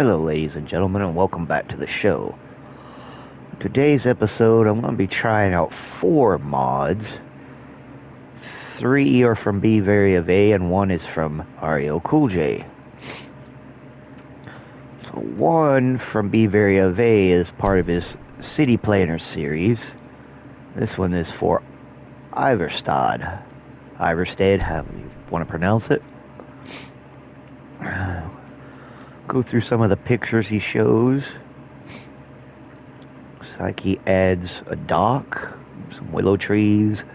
Hello ladies and gentlemen, and welcome back to the show. Today's episode I'm going to be trying out 4 mods. 3 are from BeVeryofA and 1 is from Aurllcooljay. So 1 from BeVeryofA is part of his City Planner series. This one is for Iverstead, however you want to pronounce it. Go through some of the pictures he shows. Looks like he adds a dock, some willow trees,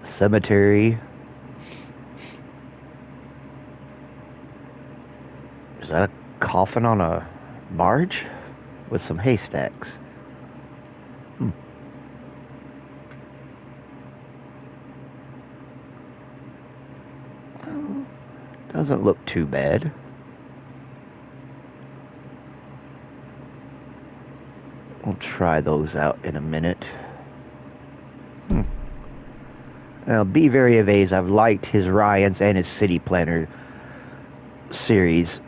a cemetery. Is that a coffin on a barge? With some haystacks. Doesn't look too bad. We'll try those out in a minute. Now, BeVeryofA's, I've liked his Ryans and his City Planner series.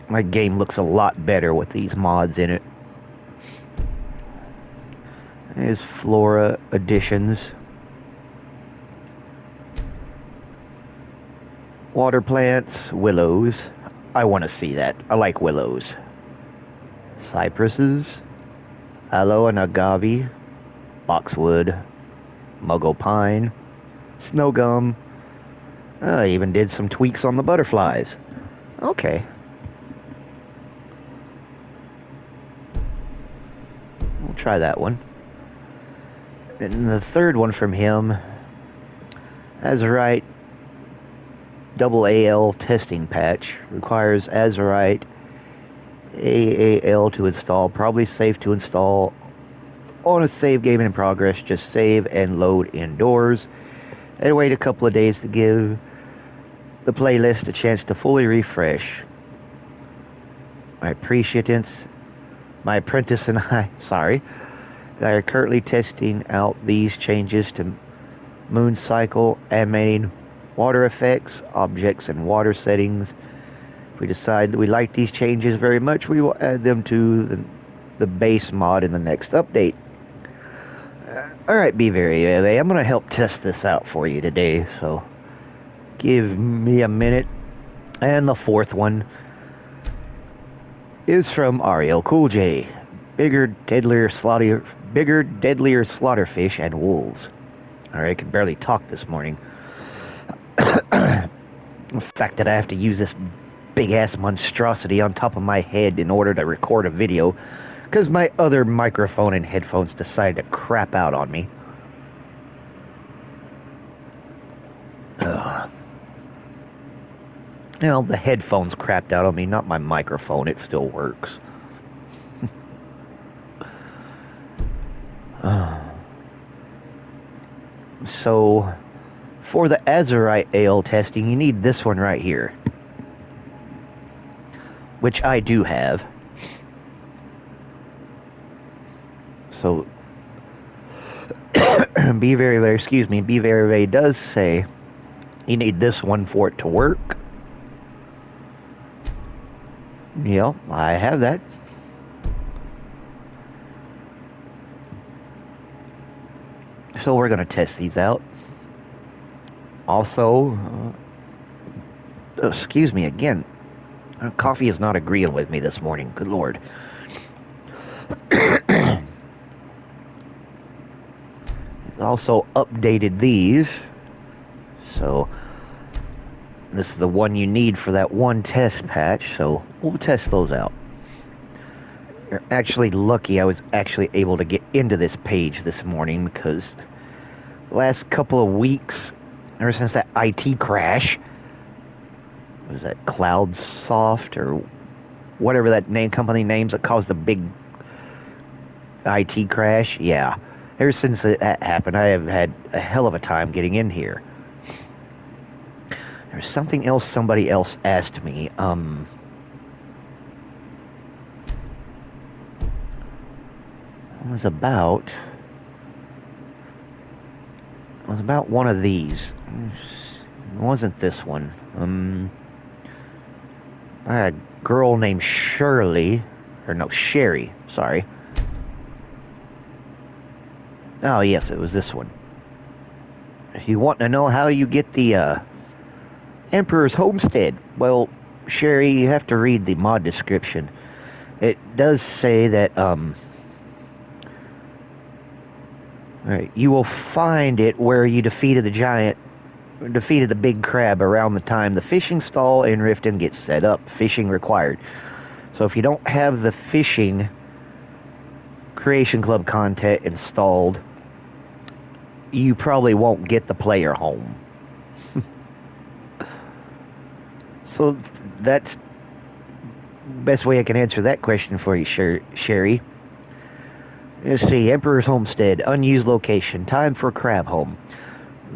My game looks a lot better with these mods in it. His Flora additions. Water plants, willows. I want to see that. I like willows. Cypresses. Aloe and agave, boxwood, muggle pine, snow gum. I even did some tweaks on the butterflies. Okay. We'll try that one. And the third one from him, Azurite double AL testing patch, requires Azurite AAL to install, probably safe to install on a save game in progress. Just save and load indoors and wait a couple of days to give the playlist a chance to fully refresh. My apprentice and I are currently testing out these changes to moon cycle, animating water effects, objects, and water settings. If we decide we like these changes very much, we will add them to the base mod in the next update. Alright, BeVeryofA, I'm going to help test this out for you today, so give me a minute. And the fourth one is from Aurllcooljay. Bigger, deadlier slaughterfish and wolves. Alright, I can barely talk this morning. The fact that I have to use this big-ass monstrosity on top of my head in order to record a video, because my other microphone and headphones decided to crap out on me. Well, the headphones crapped out on me, not my microphone. It still works. So, for the Azurite Ale testing, you need this one right here, which I do have. So, BeVeryofA does say you need this one for it to work. Yeah, I have that. So we're going to test these out. Also, excuse me again. Coffee is not agreeing with me this morning. Good Lord. Also updated these. So, this is the one you need for that one test patch. So, we'll test those out. You're actually lucky I was actually able to get into this page this morning, because the last couple of weeks, ever since that IT crash, was that CloudSoft or whatever that company names that caused the big IT crash? Yeah. Ever since that happened, I have had a hell of a time getting in here. There's something else somebody else asked me. It was about one of these. It wasn't this one. I had a girl named Shirley, or no, Sherry, sorry. Oh, yes, it was this one. If you want to know how you get the Emperor's Homestead, well, Sherry, you have to read the mod description. It does say that, right, you will find it where you defeated the big crab around the time the fishing stall in Riften gets set up. Fishing required. So if you don't have the fishing Creation Club content installed, you probably won't get the player home. So that's best way I can answer that question for you, Sherry. Let's see, Emperor's Homestead, unused location, time for crab home.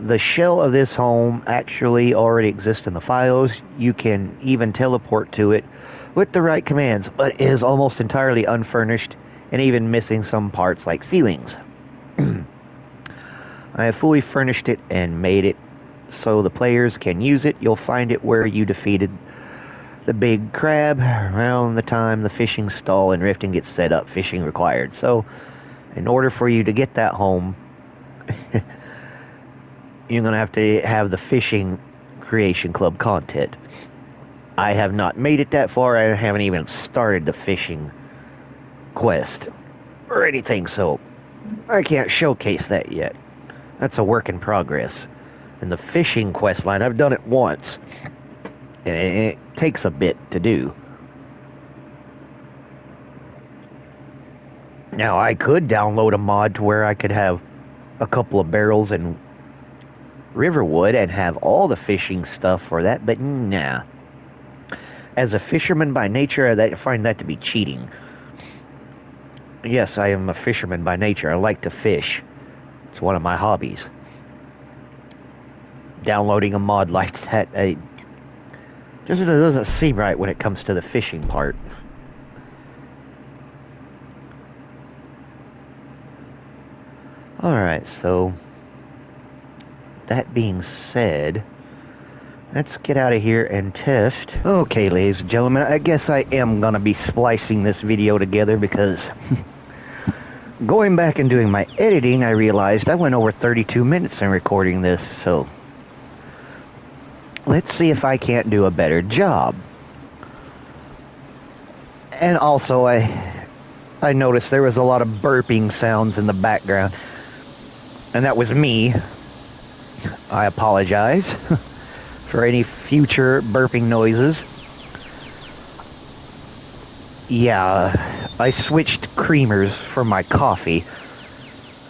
The shell of this home actually already exists in the files. You can even teleport to it with the right commands, but is almost entirely unfurnished and even missing some parts like ceilings. I have fully furnished it and made it so the players can use it. You'll find it where you defeated the big crab around the time the fishing stall in Riften gets set up. Fishing required. So in order for you to get that home, you're going to have the fishing Creation Club content. I have not made it that far. I haven't even started the fishing quest or anything, so I can't showcase that yet. That's a work in progress. And the fishing quest line, I've done it once, and it takes a bit to do. Now, I could download a mod to where I could have a couple of barrels and Riverwood and have all the fishing stuff for that, but nah. As a fisherman by nature, I find that to be cheating. Yes, I am a fisherman by nature. I like to fish. It's one of my hobbies. Downloading a mod like that just doesn't seem right when it comes to the fishing part. Alright, so that being said, let's get out of here and test. Okay, ladies and gentlemen, I guess I am gonna be splicing this video together because going back and doing my editing, I realized I went over 32 minutes in recording this, so let's see if I can't do a better job. And also, I noticed there was a lot of burping sounds in the background, and that was me. I apologize for any future burping noises. Yeah, I switched creamers for my coffee.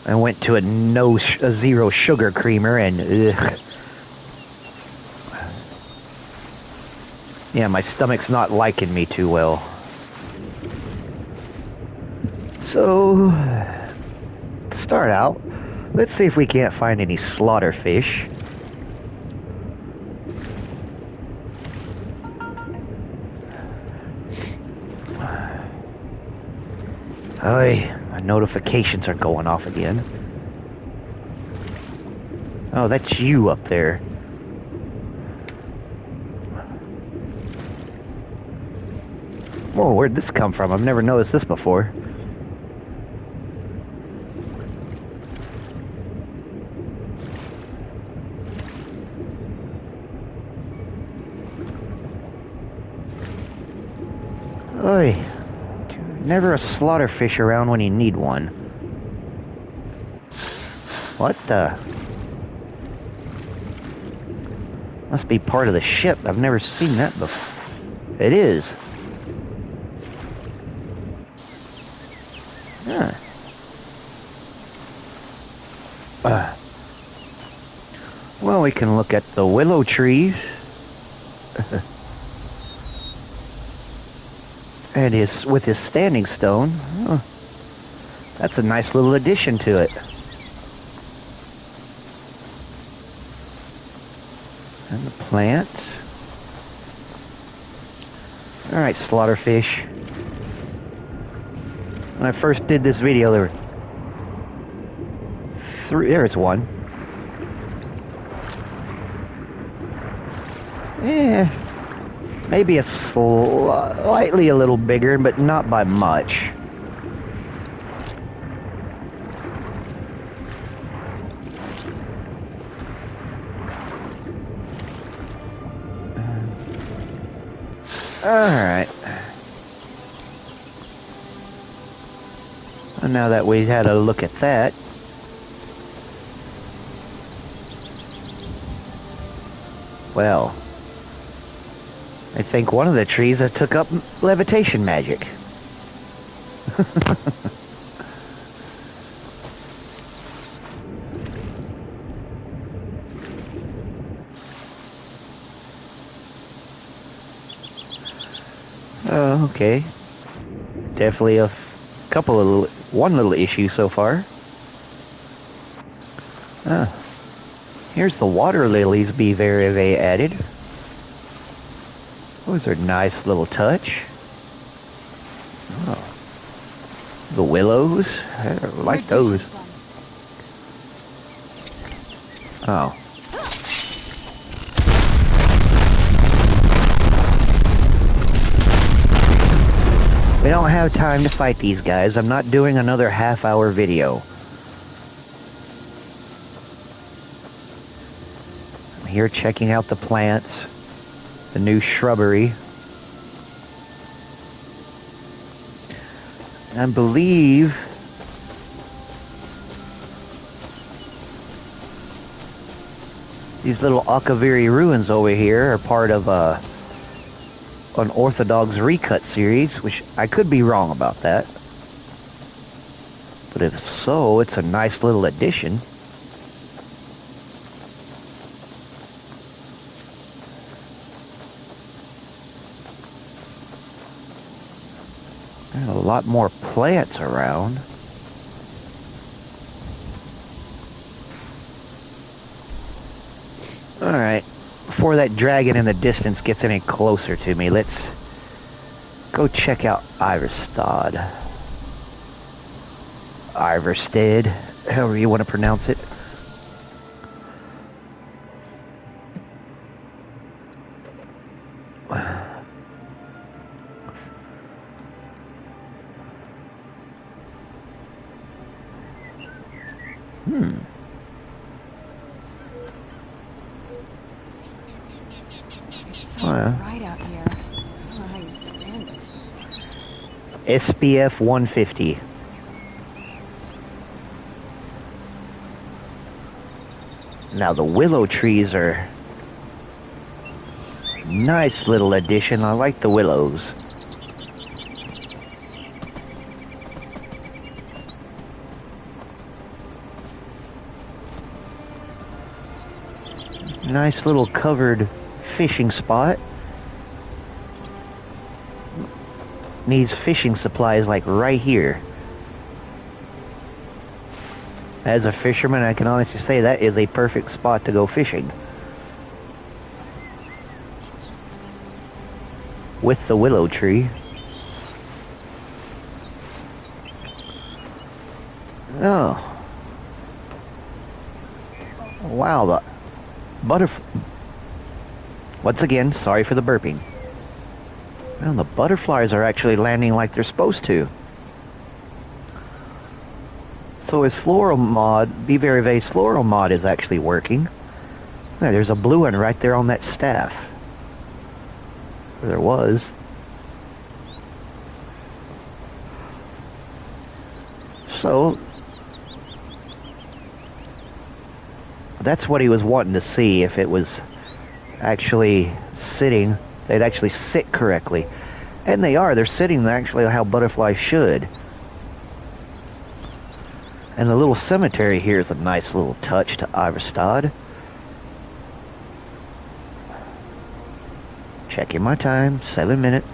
I went to a zero sugar creamer, and yeah, my stomach's not liking me too well. So, to start out, let's see if we can't find any slaughterfish. My notifications are going off again. Oh, that's you up there. Whoa, where'd this come from? I've never noticed this before. Oy. Never a slaughterfish around when you need one. What the? Must be part of the ship. I've never seen that before. It is. Huh. Well, we can look at the willow trees. And with his standing stone. Oh, that's a nice little addition to it. And the plants. Alright, slaughterfish. When I first did this video, there were three. There's one. Yeah. Maybe slightly a little bigger, but not by much. Alright. And now that we had a look at that, well, I think one of the trees that took up levitation magic. Oh, okay. Definitely one little issue so far. Here's the water lilies BeVeryofA added. Those are a nice little touch. Oh. The willows, I like those. Oh. We don't have time to fight these guys. I'm not doing another half-hour video. I'm here checking out the plants, the new shrubbery. I believe these little Akaviri ruins over here are part of an Orthodox recut series, which I could be wrong about that. But if so, it's a nice little addition. There's a lot more plants around. Alright, before that dragon in the distance gets any closer to me, let's go check out Iverstead. Iverstead, however you want to pronounce it. It's so bright out here. I don't know how you stand it. SPF 150. Now the willow trees are nice little addition. I like the willows. Nice little covered fishing spot. Needs fishing supplies like right here. As a fisherman, I can honestly say that is a perfect spot to go fishing. With the willow tree. Oh. Wow, the once again, sorry for the burping. Well, the butterflies are actually landing like they're supposed to. So his floral mod, BeVeryofA's floral mod is actually working. Yeah, there's a blue one right there on that staff. There was. So that's what he was wanting to see, if it was actually sitting, they'd actually sit correctly. And they are, they're sitting actually how butterflies should. And the little cemetery here is a nice little touch to Iverstead. Checking my time, 7 minutes.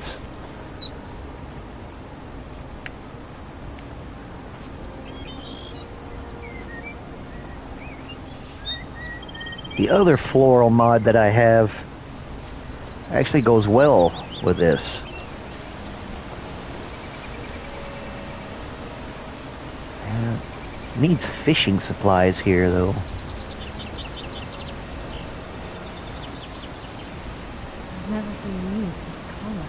The other floral mod that I have actually goes well with this. Needs fishing supplies here though. I've never some leaves this color.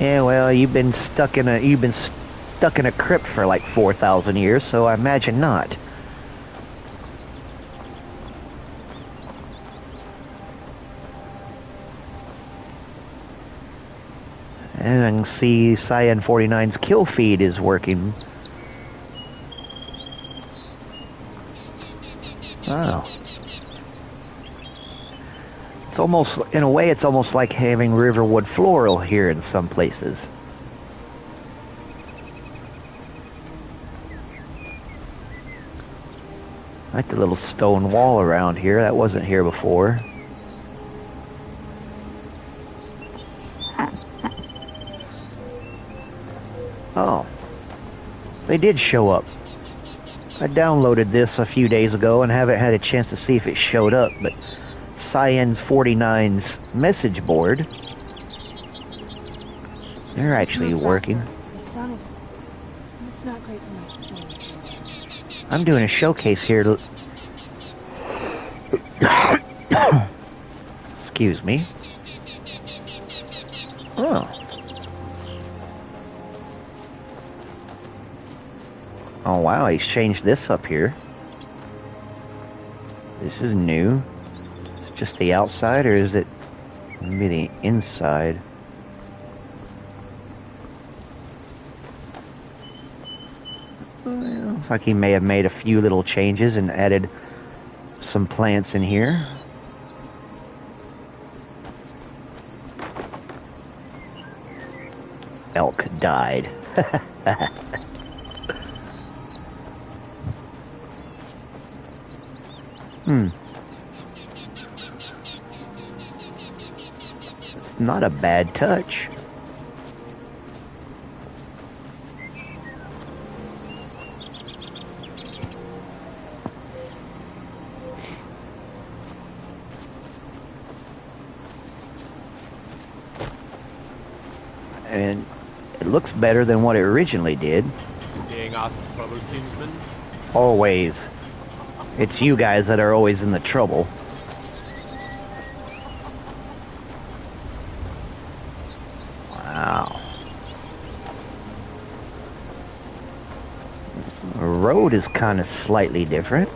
Yeah, well, you've been stuck in a crypt for like 4,000 years, so I imagine not. And I can see Cyan 49's kill feed is working. Oh. It's almost, in a way, it's almost like having Riverwood Floral here in some places. I like the little stone wall around here. That wasn't here before. Oh. They did show up. I downloaded this a few days ago and haven't had a chance to see if it showed up, but Cyan 49's message board, they're actually working. The sun is... It's not great for my skin. I'm doing a showcase here. Excuse me. Oh. Oh wow, he's changed this up here. This is new. It's just the outside, or is it maybe the inside? Well, looks like he may have made a few little changes and added some plants in here. Elk died. It's not a bad touch. And it looks better than what it originally did. Being asked for trouble, kinsman? Always. It's you guys that are always in the trouble. Wow. The road is kind of slightly different.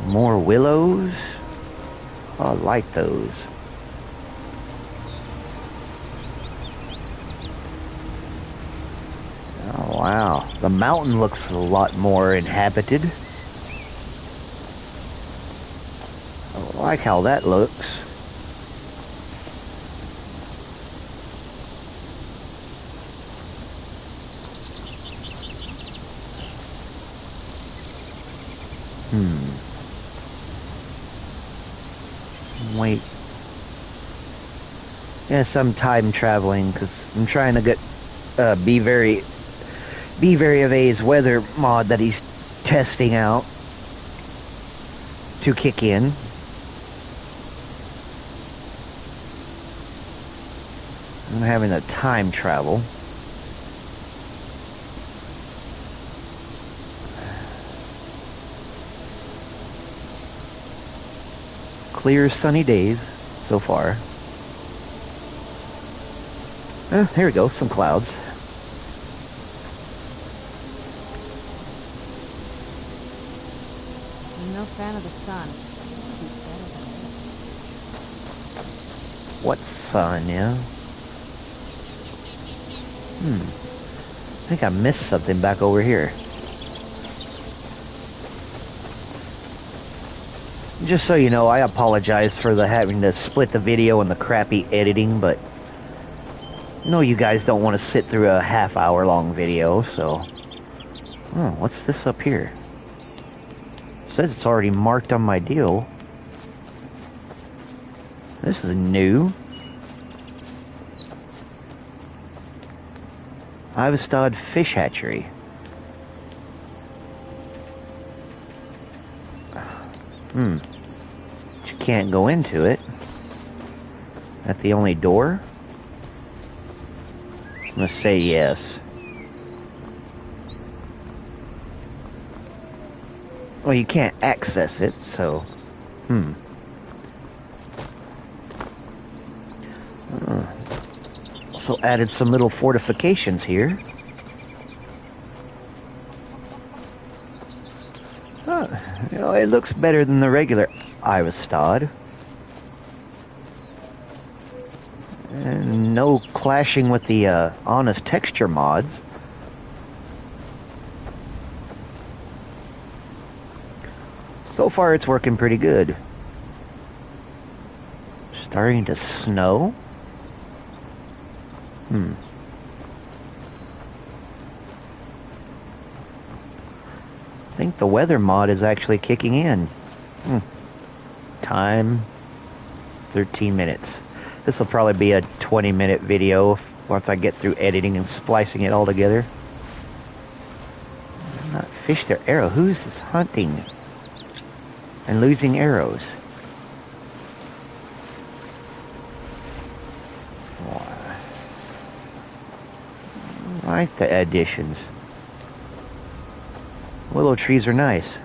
More willows. Oh, I like those. Oh, wow. The mountain looks a lot more inhabited. I like how that looks. Wait. Yes, I'm time traveling because I'm trying to get BeVeryofA's weather mod that he's testing out to kick in. I'm having a time travel. Clear sunny days so far. There we go, some clouds. I'm no fan of the sun. It'd be better than this. What sun, yeah? I think I missed something back over here. Just so you know, I apologize for having to split the video and the crappy editing, but I know you guys don't want to sit through a half-hour long video, so... Oh, what's this up here? It says it's already marked on my deal. This is new. Ivestad Fish Hatchery. But you can't go into it. That the only door? I'm gonna say yes. Well, you can't access it, so... Also added some little fortifications here. You know, it looks better than the regular Ivastad. And no clashing with the honest texture mods. So far it's working pretty good. Starting to snow. I think the weather mod is actually kicking in. Time 13 minutes. This will probably be a 20-minute video once I get through editing and splicing it all together. Not fish their arrow. Who's this hunting and losing arrows? I like the additions. Willow trees are nice.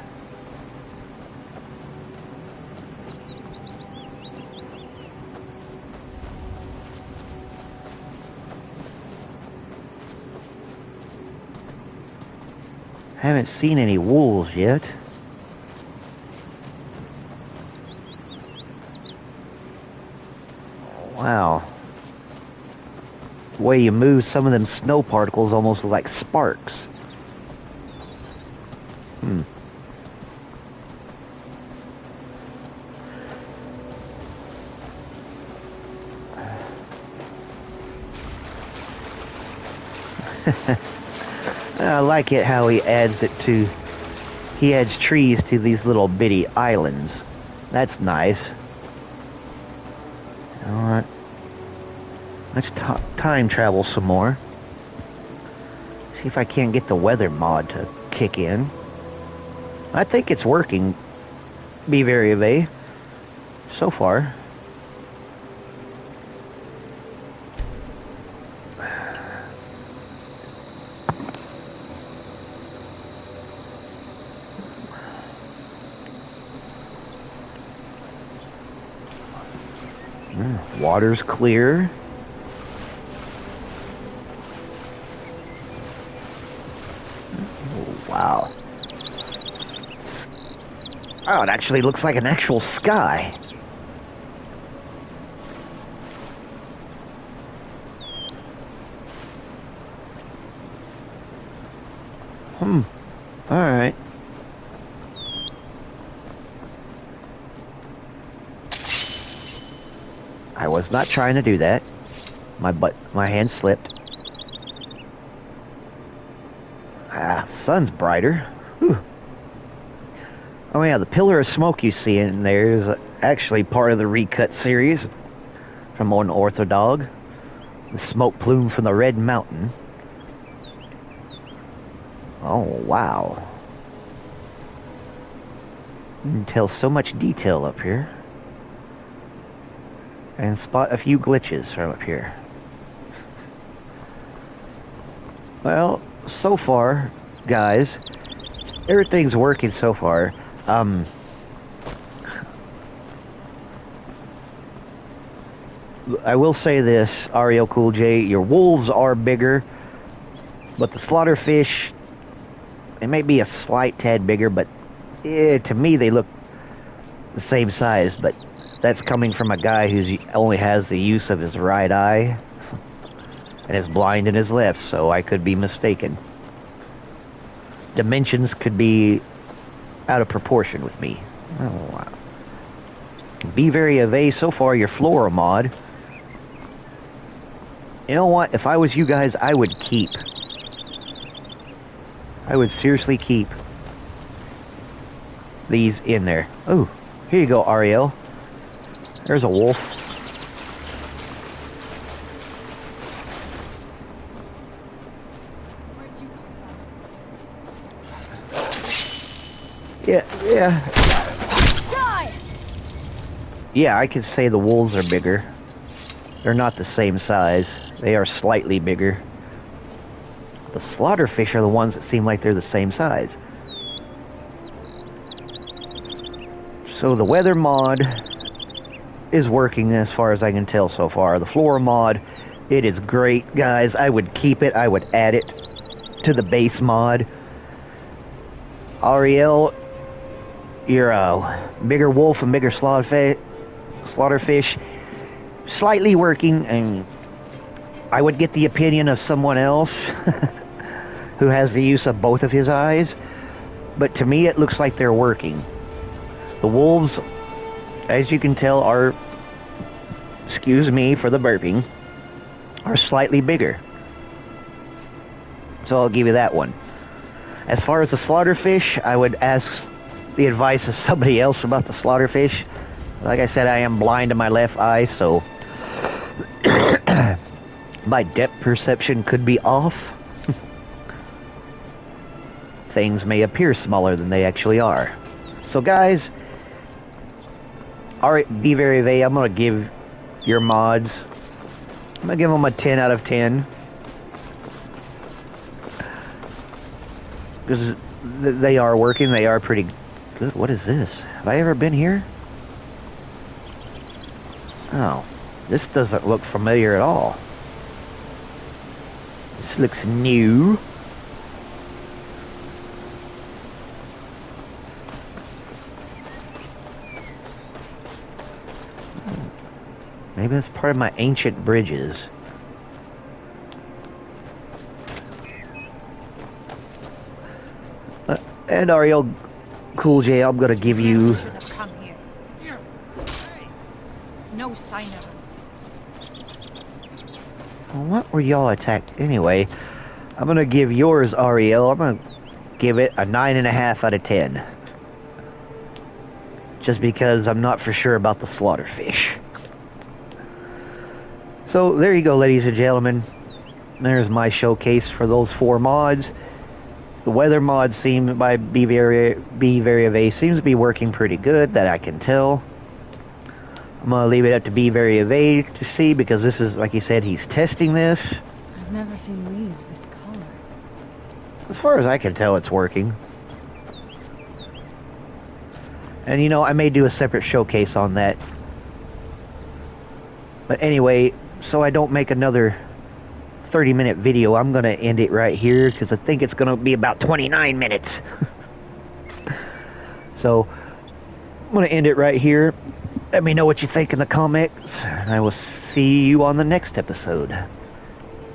Haven't seen any wolves yet. Wow. The way you move some of them snow particles almost look like sparks. I like it how he adds trees to these little bitty islands. That's nice. Alright. Let's time travel some more. See if I can't get the weather mod to kick in. I think it's working. BeVeryofA. So far. Water's clear. Oh, wow. Oh, it actually looks like an actual sky. Alright. I was not trying to do that. My hand slipped. Sun's brighter. Whew. Oh yeah, the pillar of smoke you see in there is actually part of the recut series from Aurllcooljay. The smoke plume from the Red Mountain. Oh wow. You can tell so much detail up here. And spot a few glitches from up here. Well, so far, guys, everything's working so far. I will say this, Aurllcooljay, your wolves are bigger, but the slaughterfish, they may be a slight tad bigger, but to me they look the same size, but that's coming from a guy who only has the use of his right eye and is blind in his left, so I could be mistaken. Dimensions could be out of proportion with me. Oh, wow. BeVeryofA, so far your flora mod. You know what? If I was you guys, I would keep. I would seriously keep these in there. Oh, here you go, Ariel. There's a wolf. Where'd you come from? Yeah. Die! Yeah, I could say the wolves are bigger. They're not the same size. They are slightly bigger. The slaughterfish are the ones that seem like they're the same size. So the weather mod is working as far as I can tell so far. The floor mod, it is great, guys. I would keep it. I would add it to the base mod. Aurllcooljay, you're a bigger wolf and bigger slaughterfish. Slightly working, and I would get the opinion of someone else who has the use of both of his eyes. But to me, it looks like they're working. The wolves, as you can tell, are, excuse me for the burping, are slightly bigger. So I'll give you that one. As far as the slaughterfish, I would ask the advice of somebody else about the slaughterfish. Like I said, I am blind in my left eye, so my depth perception could be off. Things may appear smaller than they actually are. So guys, alright, BeVeryofA, I'm going to give your mods, I'm going to give them a 10 out of 10. Because they are working, they are pretty good. What is this? Have I ever been here? Oh, this doesn't look familiar at all. This looks new. Maybe that's part of my ancient bridges. And Aurllcooljay, I'm gonna give you. Should have come here. No sign of him. Well, what were y'all attacked anyway? I'm gonna give yours, Aurllcooljay. I'm gonna give it a 9.5 out of 10. Just because I'm not for sure about the slaughterfish. So there you go, ladies and gentlemen. There's my showcase for those 4 mods. The weather mod seemed by BeVeryofA seems to be working pretty good, that I can tell. I'm gonna leave it up to BeVeryofA to see, because this is, like he said, he's testing this. I've never seen leaves this color. As far as I can tell, it's working. And you know, I may do a separate showcase on that. But anyway, so I don't make another 30-minute video, I'm gonna end it right here, because I think it's gonna be about 29 minutes. So I'm gonna end it right here. Let me know what you think in the comments, and I will see you on the next episode.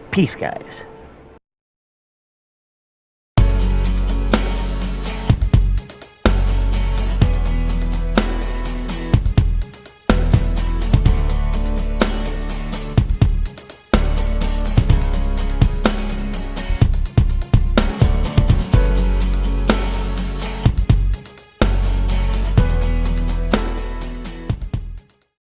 Peace, guys.